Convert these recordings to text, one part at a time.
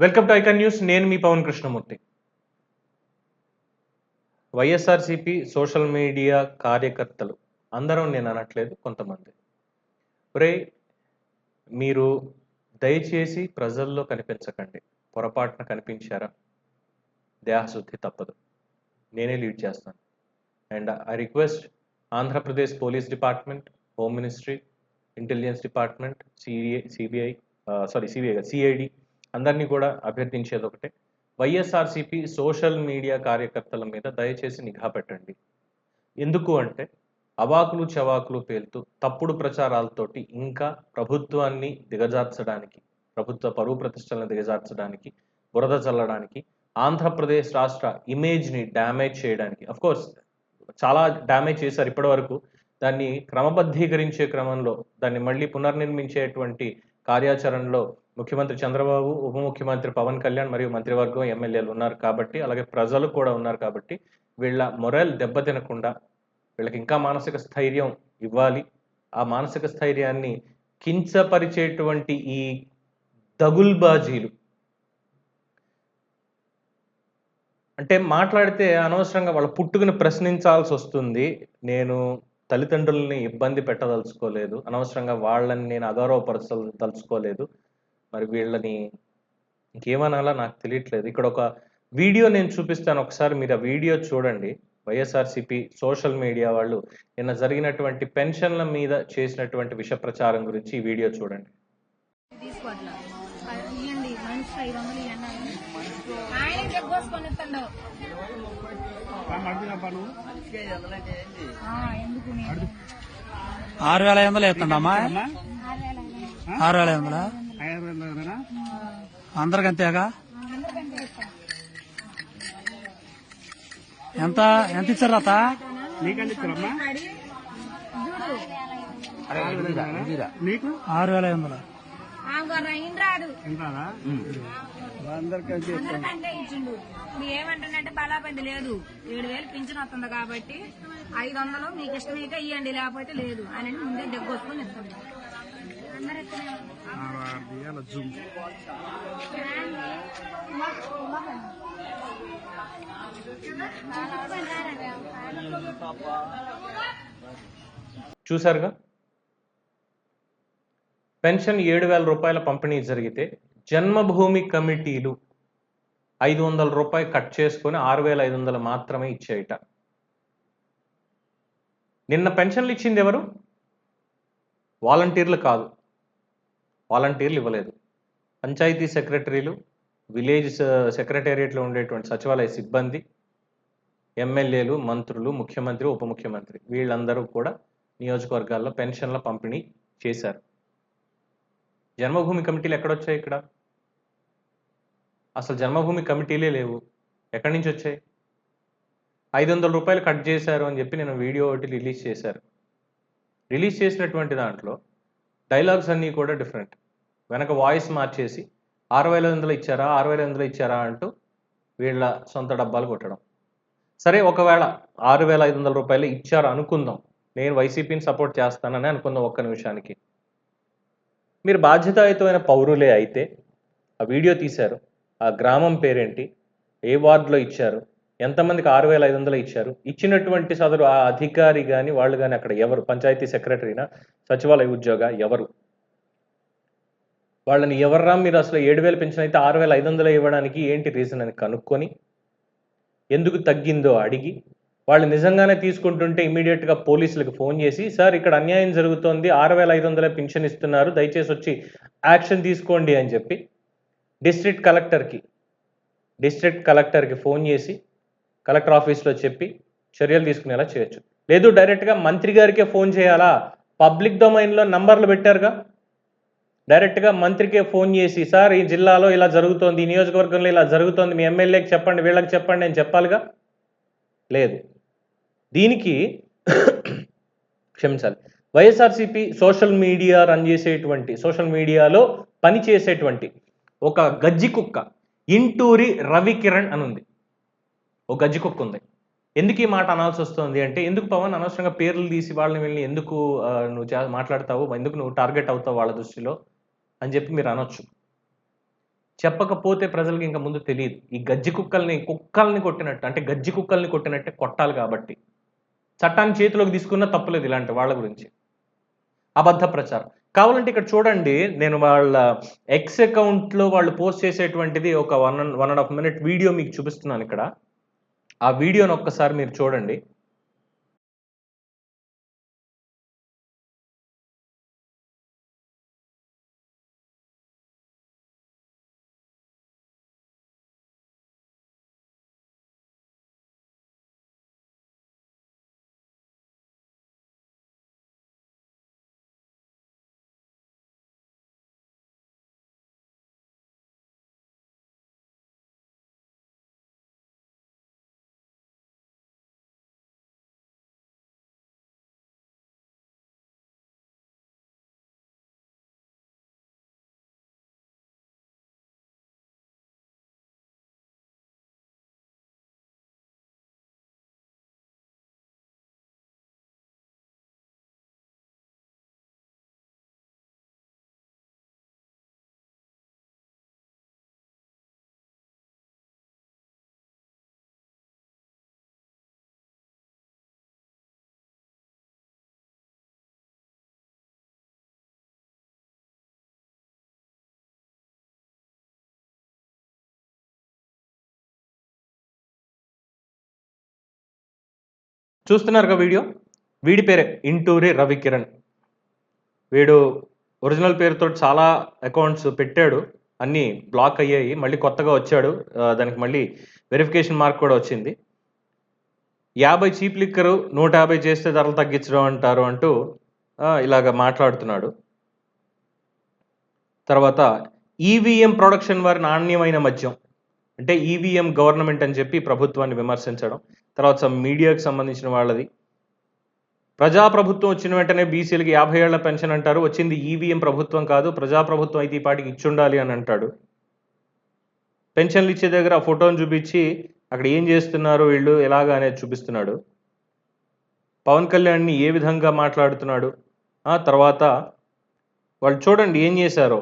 Welcome to icon news. నేను మీ Pawan Krishnamurthy. YSRCP social media కార్యకర్తలు అందరం నేను అనట్లేదు, కొంతమంది మీరు దయచేసి ప్రజల్లో కనిపించకండి. పొరపాటున కనిపించారా దేహశుద్ధి తప్పదు, నేనే లీడ్ చేస్తాను. And I request Andhra Pradesh police department, home ministry, intelligence department, CBI CID అందరినీ కూడా అభ్యర్థించేది ఒకటే, వైఎస్ఆర్సీపీ సోషల్ మీడియా కార్యకర్తల మీద దయచేసి నిఘా పెట్టండి. ఎందుకు అంటే అవాకులు చవాకులు పేలుతూ తప్పుడు ప్రచారాలతోటి ఇంకా ప్రభుత్వాన్ని దిగజార్చడానికి, ప్రభుత్వ పరువు ప్రతిష్టలను దిగజార్చడానికి, బురద చల్లడానికి, ఆంధ్రప్రదేశ్ రాష్ట్ర ఇమేజ్ని డ్యామేజ్ చేయడానికి, కోర్స్ చాలా డ్యామేజ్ చేశారు ఇప్పటి వరకు. దాన్ని క్రమబద్ధీకరించే క్రమంలో, దాన్ని మళ్ళీ పునర్నిర్మించేటువంటి కార్యాచరణలో ముఖ్యమంత్రి చంద్రబాబు, ఉప ముఖ్యమంత్రి పవన్ కళ్యాణ్ మరియు మంత్రివర్గం, ఎమ్మెల్యేలు ఉన్నారు కాబట్టి, అలాగే ప్రజలు కూడా ఉన్నారు కాబట్టి, వీళ్ళ మొరల్ దెబ్బతినకుండా వీళ్ళకి ఇంకా మానసిక స్థైర్యం ఇవ్వాలి. ఆ మానసిక స్థైర్యాన్ని కించపరిచేటువంటి ఈ దగుల్బాజీలు అంటే మాట్లాడితే అనవసరంగా వాళ్ళ పుట్టుకుని ప్రశ్నించాల్సి వస్తుంది. నేను తల్లిదండ్రులని ఇబ్బంది పెట్టదలుచుకోలేదు, అనవసరంగా వాళ్ళని నేను అగౌరవపరచదలుచుకోలేదు. మరి వీళ్ళని ఇంకేమనాలా నాకు తెలియట్లేదు. ఇక్కడ ఒక వీడియో నేను చూపిస్తాను, ఒకసారి మీరు ఆ వీడియో చూడండి. వైఎస్ఆర్సీపీ సోషల్ మీడియా వాళ్ళు నిన్న జరిగినటువంటి పెన్షన్ల మీద చేసినటువంటి విష ప్రచారం గురించి ఈ వీడియో చూడండి. ఆరు వేల 500 వేస్తుండమ్మా, 6,500 అందరికంతేగా. ఎంత ఎంత ఇచ్చారు అత? నీకు 6,500. ఏమంటుందంటే బలాపతి లేదు, 7,000 పింఛన్ వస్తుంది కాబట్టి 500 మీకు ఇష్టమైతే ఇవ్వండి, లేకపోతే లేదు అని ముందే దగ్గొట్టుకుని ఇస్తుంది. చూసారుగా, పెన్షన్ 7,000 రూపాయల పంపిణీ జరిగితే జన్మభూమి కమిటీలు 500 రూపాయలు కట్ చేసుకొని 6,500 మాత్రమే ఇచ్చేయట. నిన్న పెన్షన్లు ఇచ్చింది ఎవరు? వాలంటీర్లు కాదు, వాలంటీర్లు ఇవ్వలేదు. పంచాయతీ సెక్రటరీలు, విలేజ్ సెక్రటేరియట్లో ఉండేటువంటి సచివాలయ సిబ్బంది, ఎమ్మెల్యేలు, మంత్రులు, ముఖ్యమంత్రి, ఉప ముఖ్యమంత్రి వీళ్ళందరూ కూడా నియోజకవర్గాల్లో పెన్షన్ల పంపిణీ చేశారు. జన్మభూమి కమిటీలు ఎక్కడొచ్చాయి? ఇక్కడ అసలు జన్మభూమి కమిటీలే లేవు. ఎక్కడి నుంచి వచ్చాయి? 500 రూపాయలు కట్ చేశారు అని చెప్పి నేను వీడియో ఒకటి రిలీజ్ చేశారు. రిలీజ్ చేసినటువంటి దాంట్లో డైలాగ్స్ అన్నీ కూడా డిఫరెంట్. వెనక వాయిస్ మార్చేసి 6,500 ఇచ్చారా, 6,500 ఇచ్చారా అంటూ వీళ్ళ సొంత డబ్బాలు కొట్టడం. సరే, ఒకవేళ 6,500 రూపాయలు ఇచ్చారు అనుకుందాం, నేను వైసీపీని సపోర్ట్ చేస్తానని అనుకుందాం ఒక్క నిమిషానికి. మీరు బాధ్యతాయుతమైన పౌరులే అయితే ఆ వీడియో తీశారు, ఆ గ్రామం పేరేంటి, ఏ వార్డులో ఇచ్చారు, ఎంతమందికి 6,500 ఇచ్చారు, ఇచ్చినటువంటి సదరు ఆ అధికారి కానీ వాళ్ళు కానీ అక్కడ ఎవరు, పంచాయతీ సెక్రటరీనా, సచివాలయ ఉద్యోగ, ఎవరు, వాళ్ళని ఎవర్రా మీరు అసలు 7,000 పెన్షన్ అయితే 6,500 ఇవ్వడానికి ఏంటి రీజన్ అని కనుక్కొని, ఎందుకు తగ్గిందో అడిగి, వాళ్ళు నిజంగానే తీసుకుంటుంటే ఇమీడియట్గా పోలీసులకు ఫోన్ చేసి, సార్ ఇక్కడ అన్యాయం జరుగుతోంది, 6,500 పెన్షన్ ఇస్తున్నారు, దయచేసి వచ్చి యాక్షన్ తీసుకోండి అని చెప్పి డిస్ట్రిక్ట్ కలెక్టర్కి ఫోన్ చేసి కలెక్టర్ ఆఫీస్లో చెప్పి చర్యలు తీసుకునేలా చేయొచ్చు. లేదు డైరెక్ట్గా మంత్రి గారికే ఫోన్ చేయాలా? పబ్లిక్ డొమైన్లో నంబర్లు పెట్టారుగా, డైరెక్ట్గా మంత్రికే ఫోన్ చేసి, సార్ ఈ జిల్లాలో ఇలా జరుగుతోంది, ఈ నియోజకవర్గంలో ఇలా జరుగుతోంది, మీ ఎమ్మెల్యేకి చెప్పండి, వీళ్ళకి చెప్పండి అని చెప్పాలిగా. లేదు. దీనికి క్షమించాలి, వైఎస్ఆర్సీపీ సోషల్ మీడియా రన్ చేసేటువంటి, సోషల్ మీడియాలో పనిచేసేటువంటి ఒక గజ్జి కుక్క, ఇంటూరి రవికిరణ్ అని ఉంది, ఒక గజ్జి కుక్క ఉంది. ఎందుకు ఈ మాట అనాల్సి వస్తుంది అంటే, ఎందుకు పవన్ అనవసరంగా పేర్లు తీసి వాళ్ళని వెళ్ళి ఎందుకు నువ్వు మాట్లాడతావు, ఎందుకు నువ్వు టార్గెట్ అవుతావు వాళ్ళ దృష్టిలో అని చెప్పి మీరు అనొచ్చు. చెప్పకపోతే ప్రజలకి ఇంకా ముందు తెలియదు. ఈ గజ్జి కుక్కల్ని కొట్టినట్టు, అంటే గజ్జి కుక్కల్ని కొట్టినట్టే కొట్టాలి కాబట్టి. చట్టాన్ని చేతిలోకి తీసుకున్నా తప్పులేదు ఇలాంటి వాళ్ళ గురించి. అబద్ధ ప్రచారం. కావాలంటే ఇక్కడ చూడండి, నేను వాళ్ళ ఎక్స్ అకౌంట్‌లో వాళ్ళు పోస్ట్ చేసేటువంటిది ఒక 1 ½ మినిట్ వీడియో మీకు చూపిస్తున్నాను ఇక్కడ. ఆ వీడియోని ఒక్కసారి మీరు చూడండి. చూస్తున్నారుగా వీడియో? వీడి పేరే ఇంటూరి రవికిరణ్. వీడు ఒరిజినల్ పేరుతో చాలా అకౌంట్స్ పెట్టాడు. అన్నీ బ్లాక్ అయ్యాయి. మళ్ళీ కొత్తగా వచ్చాడు. దానికి మళ్ళీ వెరిఫికేషన్ మార్క్ కూడా వచ్చింది. 50 చీప్ లిక్కరు 150 చేస్తే ధరలు తగ్గించడం అంటారు అంటూ ఇలాగ మాట్లాడుతున్నాడు. తర్వాత ఈవీఎం ప్రొడక్షన్ వారి నాణ్యమైన మద్యం, అంటే ఈవీఎం గవర్నమెంట్ అని చెప్పి ప్రభుత్వాన్ని విమర్శించడం. తర్వాత మీడియాకి సంబంధించిన వాళ్ళది, ప్రజాప్రభుత్వం వచ్చిన వెంటనే బీసీలకి 50 ఏళ్ల పెన్షన్ అంటారు. వచ్చింది ఈవీఎం ప్రభుత్వం కాదు, ప్రజాప్రభుత్వం అయితే ఈ పాటికి ఇచ్చుండాలి అని అంటాడు. పెన్షన్లు ఇచ్చే దగ్గర ఆ ఫోటోని చూపించి అక్కడ ఏం చేస్తున్నారు వీళ్ళు ఎలాగా అనేది చూపిస్తున్నాడు. పవన్ కళ్యాణ్ని ఏ విధంగా మాట్లాడుతున్నాడు. తర్వాత వాళ్ళు చూడండి ఏం చేశారో.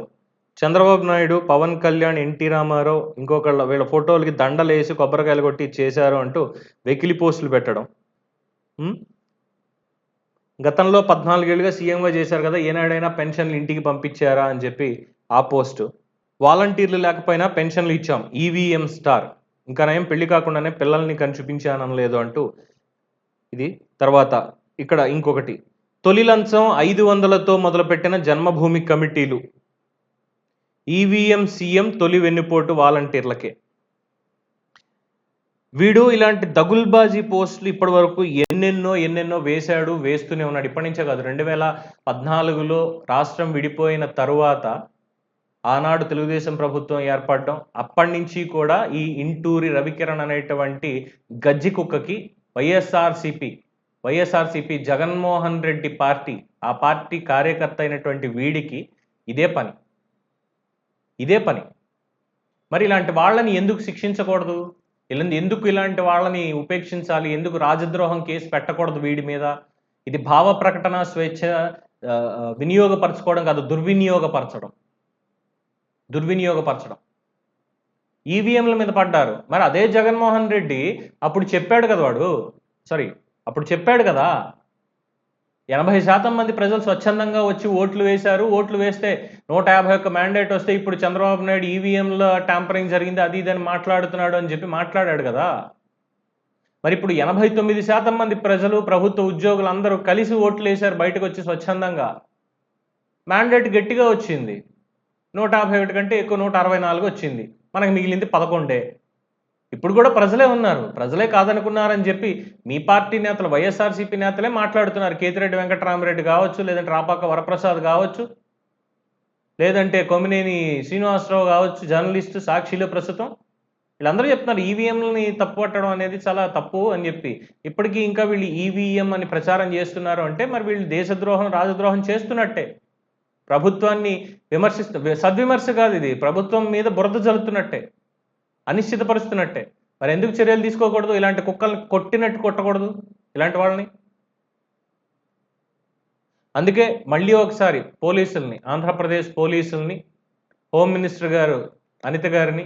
చంద్రబాబు నాయుడు, పవన్ కళ్యాణ్, ఎన్టీ రామారావు, ఇంకొకళ్ళ వీళ్ళ ఫోటోలకి దండలేసి కొబ్బరికాయలు కొట్టి చేశారు అంటూ వెకిలి పోస్టులు పెట్టడం. గతంలో 14 ఏళ్ళుగా సీఎంగా చేశారు కదా, ఏనాడైనా పెన్షన్లు ఇంటికి పంపించారా అని చెప్పి ఆ పోస్టు. వాలంటీర్లు లేకపోయినా పెన్షన్లు ఇచ్చాం, ఈవీఎం స్టార్, ఇంకా నయం పెళ్లి కాకుండానే పిల్లల్ని కని చూపించాననలేదు అంటూ ఇది. తర్వాత ఇక్కడ ఇంకొకటి, తొలి లంచం 500లతో మొదలుపెట్టిన జన్మభూమి కమిటీలు, ఈవీఎం సీఎం తొలి వెన్నుపోటు వాలంటీర్లకే. వీడు ఇలాంటి దగుల్బాజీ పోస్టులు ఇప్పటి వరకు ఎన్నెన్నో వేశాడు, వేస్తూనే ఉన్నాడు. ఇప్పటి నుంచే కాదు, 2014లో రాష్ట్రం విడిపోయిన తరువాత ఆనాడు తెలుగుదేశం ప్రభుత్వం ఏర్పడడం, అప్పటి నుంచి కూడా ఈ ఇంటూరి రవికిరణ్ అనేటువంటి గజ్జి కుక్కకి వైఎస్ఆర్సిపి జగన్మోహన్ రెడ్డి పార్టీ, ఆ పార్టీ కార్యకర్త అయినటువంటి వీడికి ఇదే పని. మరి ఇలాంటి వాళ్ళని ఎందుకు శిక్షించకూడదు? ఎందుకు ఇలాంటి వాళ్ళని ఉపేక్షించాలి? ఎందుకు రాజద్రోహం కేసు పెట్టకూడదు వీడి మీద? ఇది భావ ప్రకటన స్వేచ్ఛ వినియోగపరచుకోవడం కాదు, దుర్వినియోగపరచడం. ఈవీఎంల మీద పడ్డారు. మరి అదే జగన్మోహన్ రెడ్డి అప్పుడు చెప్పాడు కదా, 80% మంది ప్రజలు స్వచ్ఛందంగా వచ్చి ఓట్లు వేశారు, ఓట్లు వేస్తే 151 మ్యాండేట్ వస్తే ఇప్పుడు చంద్రబాబు నాయుడు ఈవీఎంలో ట్యాంపరింగ్ జరిగింది అది ఇదని మాట్లాడుతున్నాడు అని చెప్పి మాట్లాడాడు కదా. మరి ఇప్పుడు 89% మంది ప్రజలు, ప్రభుత్వ ఉద్యోగులు అందరూ కలిసి ఓట్లు వేశారు బయటకు వచ్చి స్వచ్ఛందంగా. మ్యాండేట్ గట్టిగా వచ్చింది, 151 కంటే ఎక్కువ 164 వచ్చింది, మనకు మిగిలింది 11. ఇప్పుడు కూడా ప్రజలే ఉన్నారు, ప్రజలే కాదనుకున్నారని చెప్పి మీ పార్టీ నేతలు, వైఎస్ఆర్సీపీ నేతలే మాట్లాడుతున్నారు. కేతిరెడ్డి వెంకటరామరెడ్డి కావచ్చు, లేదంటే రాపాక వరప్రసాద్ కావచ్చు, లేదంటే కొమ్మినేని శ్రీనివాసరావు కావచ్చు, జర్నలిస్టు సాక్షిలో ప్రస్తుతం వీళ్ళందరూ చెప్తున్నారు ఈవీఎంలని తప్పు పట్టడం అనేది చాలా తప్పు అని చెప్పి. ఇప్పటికీ ఇంకా వీళ్ళు ఈవీఎం అని ప్రచారం చేస్తున్నారు అంటే మరి వీళ్ళు దేశద్రోహం, రాజద్రోహం చేస్తున్నట్టే. ప్రభుత్వాన్ని సద్విమర్శ కాదు ఇది, ప్రభుత్వం మీద బురద జల్లుతున్నట్టే, అనిశ్చితపరుస్తున్నట్టే. మరి ఎందుకు చర్యలు తీసుకోకూడదు? ఇలాంటి కుక్కల్ని కొట్టినట్టు కొట్టకూడదు ఇలాంటి వాళ్ళని? అందుకే మళ్ళీ ఒకసారి పోలీసుల్ని, ఆంధ్రప్రదేశ్ పోలీసుల్ని హోమ్ మినిస్టర్ గారు అనిత గారిని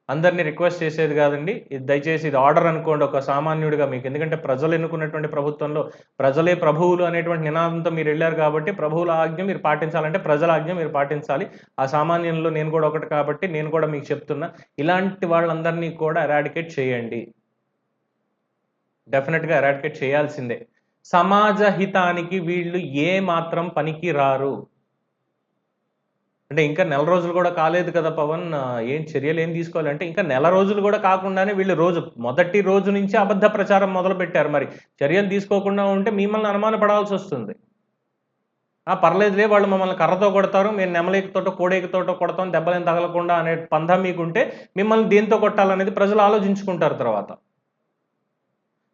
అందరినీ రిక్వెస్ట్ చేసేది కాదండి, ఇది దయచేసి ఇది ఆర్డర్ అనుకోండి ఒక సామాన్యుడిగా మీకు. ఎందుకంటే ప్రజలు ఎన్నుకున్నటువంటి ప్రభుత్వంలో ప్రజలే ప్రభువులు అనేటువంటి నినాదంతో మీరు వెళ్ళారు కాబట్టి ప్రభువుల ఆజ్ఞ మీరు పాటించాలంటే ప్రజల ఆజ్ఞ మీరు పాటించాలి. ఆ సామాన్యంలో నేను కూడా ఒకటి కాబట్టి నేను కూడా మీకు చెప్తున్నా, ఇలాంటి వాళ్ళందరినీ కూడా ఎరాడికేట్ చేయండి. డెఫినెట్గా ఎరాడికేట్ చేయాల్సిందే. సమాజ హితానికి వీళ్ళు ఏ మాత్రం పనికి రారు. అంటే ఇంకా నెల రోజులు కూడా కాలేదు కదా పవన్, ఏం చర్యలు ఏం తీసుకోవాలంటే ఇంకా నెల రోజులు కూడా కాకుండానే వీళ్ళు మొదటి రోజు నుంచి అబద్ధ ప్రచారం మొదలు పెట్టారు. మరి చర్యలు తీసుకోకుండా ఉంటే మిమ్మల్ని అనుమానపడాల్సి వస్తుంది. పర్లేదులే వాళ్ళు మమ్మల్ని కర్రతో కొడతారు, మేము నెమలేకతోటో కోడేకతోటో కొడతాం, దెబ్బలేం తగలకుండా అనే పంధా మీకుంటే మిమ్మల్ని దేంతో కొట్టాలనేది ప్రజలు ఆలోచించుకుంటారు తర్వాత.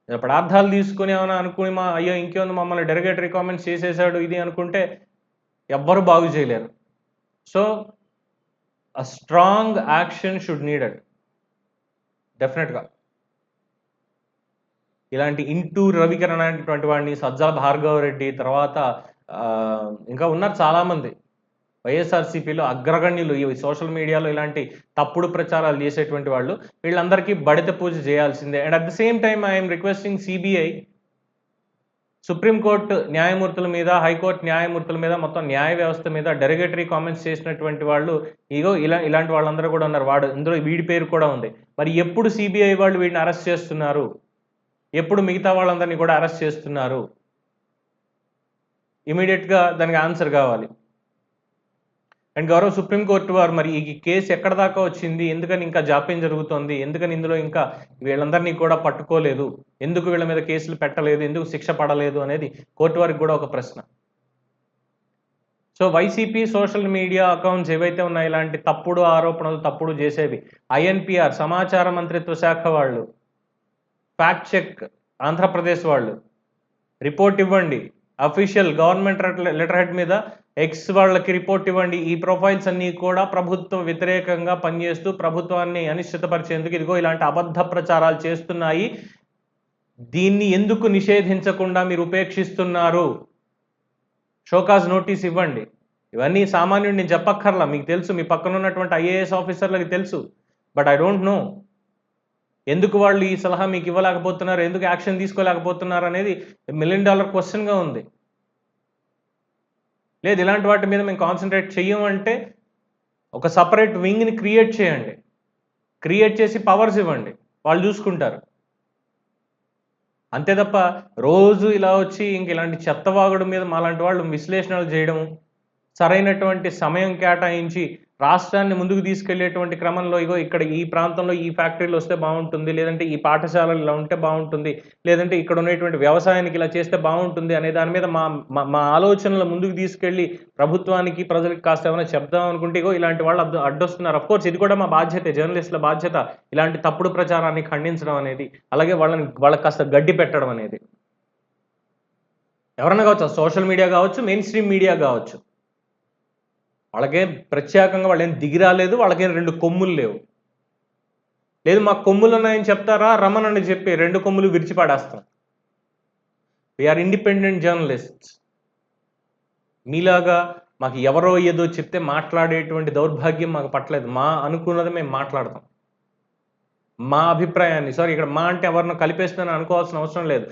పదార్థాలు తీసుకుని ఏమైనా అనుకుని అయ్యో ఇంకేముంది మమ్మల్ని డెరిగేటరీ కామెంట్స్ చేసేసాడు ఇది అనుకుంటే ఎవ్వరు బాగు చేయలేరు. So a strong action should needed డెఫినెట్గా. ఇలాంటి ఇంటూరు రవికిరణ్ అనేటువంటి వాడిని, సజ్జల భార్గవ రెడ్డి, తర్వాత ఇంకా ఉన్నారు చాలామంది వైఎస్ఆర్సీపీలో అగ్రగణ్యులు, ఈ సోషల్ మీడియాలో ఇలాంటి తప్పుడు ప్రచారాలు చేసేటువంటి వాళ్ళు, వీళ్ళందరికీ బడిత పూజ చేయాల్సిందే. And at the same time I'm requesting CBI, supreme court న్యాయమూర్తుల మీద, హైకోర్టు న్యాయమూర్తుల మీద, మొత్తం న్యాయ వ్యవస్థ మీద డెరిగేటరీ కామెంట్స్ చేసినటువంటి వాళ్ళు ఇలాంటి వాళ్ళందరూ కూడా ఉన్నారు. ఇందులో వీడి పేరు కూడా ఉంది. మరి ఎప్పుడు సిబిఐ వాళ్ళు వీడిని అరెస్ట్ చేస్తున్నారు? ఎప్పుడు మిగతా వాళ్ళందరినీ కూడా అరెస్ట్ చేస్తున్నారు? ఇమీడియట్గా దానికి ఆన్సర్ కావాలి. అండ్ గౌరవ సుప్రీంకోర్టు వారు మరి ఈ కేసు ఎక్కడ దాకా వచ్చింది, ఎందుకని ఇంకా జాప్యం జరుగుతోంది, ఎందుకని ఇందులో ఇంకా వీళ్ళందరినీ కూడా పట్టుకోలేదు, ఎందుకు వీళ్ళ మీద కేసులు పెట్టలేదు, ఎందుకు శిక్ష పడలేదు అనేది కోర్టు వారికి కూడా ఒక ప్రశ్న. So YCP social media accounts ఏవైతే ఉన్నాయో ఇలాంటి తప్పుడు ఆరోపణలు, తప్పుడు చేసేవి, ఐఎన్పిఆర్ సమాచార మంత్రిత్వ శాఖ వాళ్ళు, ఫ్యాక్ట్ చెక్ ఆంధ్రప్రదేశ్ వాళ్ళు, రిపోర్ట్ ఇవ్వండి, అఫీషియల్ గవర్నమెంట్ లెటర్ హెడ్ మీద ఎక్స్ వాళ్ళకి రిపోర్ట్ ఇవ్వండి. ఈ ప్రొఫైల్స్ అన్నీ కూడా ప్రభుత్వ వ్యతిరేకంగా పనిచేస్తూ ప్రభుత్వాన్ని అనిశ్చితపరిచేందుకు ఇదిగో ఇలాంటి అబద్ధ ప్రచారాలు చేస్తున్నాయి, దీన్ని ఎందుకు నిషేధించకుండా మీరు ఉపేక్షిస్తున్నారు, షోకాజ్ నోటీస్ ఇవ్వండి. ఇవన్నీ సామాన్యుడు నేను చెప్పక్కర్లా, మీకు తెలుసు, మీ పక్కన ఉన్నటువంటి ఐఏఎస్ ఆఫీసర్లకి తెలుసు. బట్ ఐ డోంట్ నో ఎందుకు వాళ్ళు ఈ సలహా మీకు ఇవ్వలేకపోతున్నారు, ఎందుకు యాక్షన్ తీసుకోలేకపోతున్నారు అనేది $1 మిలియన్ క్వశ్చన్గా ఉంది. లేదు ఇలాంటి వాటి మీద మేము కాన్సన్ట్రేట్ చెయ్యమంటే ఒక సపరేట్ వింగ్ని క్రియేట్ చేయండి, క్రియేట్ చేసి పవర్స్ ఇవ్వండి, వాళ్ళు చూసుకుంటారు. అంతే తప్ప రోజు ఇలా వచ్చి ఇంక ఇలాంటి చెత్తవాగుడు మీద మాలాంటి వాళ్ళు విశ్లేషణలు చేయడం, సరైనటువంటి సమయం కేటాయించి రాష్ట్రాన్ని ముందుకు తీసుకెళ్లేటువంటి క్రమంలో ఇగో ఇక్కడ ఈ ప్రాంతంలో ఈ ఫ్యాక్టరీలు వస్తే బాగుంటుంది, లేదంటే ఈ పాఠశాలలు ఇలా ఉంటే బాగుంటుంది, లేదంటే ఇక్కడ ఉన్నటువంటి వ్యవసాయానికి ఇలా చేస్తే బాగుంటుంది అనే దాని మీద మా ఆలోచనలు ముందుకు తీసుకెళ్లి ప్రభుత్వానికి ప్రజలకు కాస్త ఏమైనా చెప్దాం అనుకుంటే ఇగో ఇలాంటి వాళ్ళు అడ్డొస్తున్నారు. అఫ్కోర్స్ ఇది కూడా మా బాధ్యతే, జర్నలిస్టుల బాధ్యత ఇలాంటి తప్పుడు ప్రచారాన్ని ఖండించడం అనేది, అలాగే వాళ్ళకి కాస్త గడ్డి పెట్టడం అనేది. ఎవరైనా కావచ్చు, సోషల్ మీడియా కావచ్చు, మెయిన్ స్ట్రీమ్ మీడియా కావచ్చు, వాళ్ళకేం ప్రత్యేకంగా వాళ్ళేం దిగి రాలేదు, వాళ్ళకేం 2 కొమ్ములు లేవు. లేదు మాకు కొమ్ములు ఉన్నాయని చెప్తారా, రమ్మనని చెప్పి 2 కొమ్ములు విరిచిపడేస్తాం. We are independent journalists. మీలాగా మాకు ఎవరో ఏదో చెప్తే మాట్లాడేటువంటి దౌర్భాగ్యం మాకు పట్టలేదు. మా అనుకున్నది మేము మాట్లాడతాం, మా అభిప్రాయాన్ని. సారీ, ఇక్కడ మా అంటే ఎవరినో కలిపేస్తుందని అనుకోవాల్సిన అవసరం లేదు,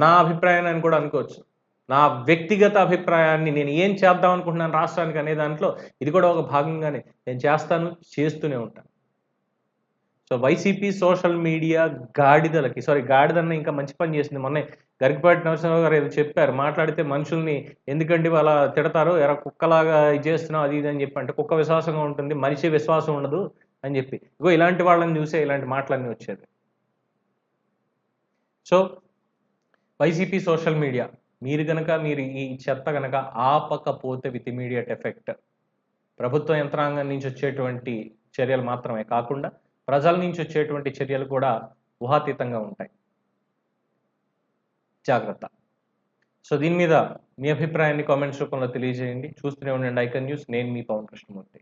నా అభిప్రాయాన్ని అని కూడా అనుకోవచ్చు. నా వ్యక్తిగత అభిప్రాయాన్ని నేను ఏం చేద్దాం అనుకుంటున్నాను రాష్ట్రానికి అనే దాంట్లో ఇది కూడా ఒక భాగంగానే నేను చేస్తాను, చేస్తూనే ఉంటాను. సో వైసీపీ సోషల్ మీడియా గాడిదన్న ఇంకా మంచి పని చేసింది. మొన్నే గరికపాటి నరసింహరావు గారు ఏదో చెప్పారు, మాట్లాడితే మనుషుల్ని ఎందుకండి అలా తిడతారు, కుక్కలాగా ఇది చేస్తున్నావు అది ఇది అని చెప్పి. అంటే కుక్క విశ్వాసంగా ఉంటుంది, మనిషి విశ్వాసం ఉండదు అని చెప్పి. ఇగో ఇలాంటి వాళ్ళని చూసే ఇలాంటి మాటలన్నీ వచ్చేది. సో వైసీపీ సోషల్ మీడియా మీరు ఈ చెత్త కనుక ఆపకపోతే విత్ ఇమీడియట్ ఎఫెక్ట్ ప్రభుత్వ యంత్రాంగం నుంచి వచ్చేటువంటి చర్యలు మాత్రమే కాకుండా ప్రజల నుంచి వచ్చేటువంటి చర్యలు కూడా ఊహాతీతంగా ఉంటాయి. జాగ్రత్త. సో దీని మీద మీ అభిప్రాయాన్ని కామెంట్స్ రూపంలో తెలియజేయండి. చూస్తూనే ఉండండి ఐకాన్ న్యూస్. నేను మీ పవన్ కృష్ణమూర్తి.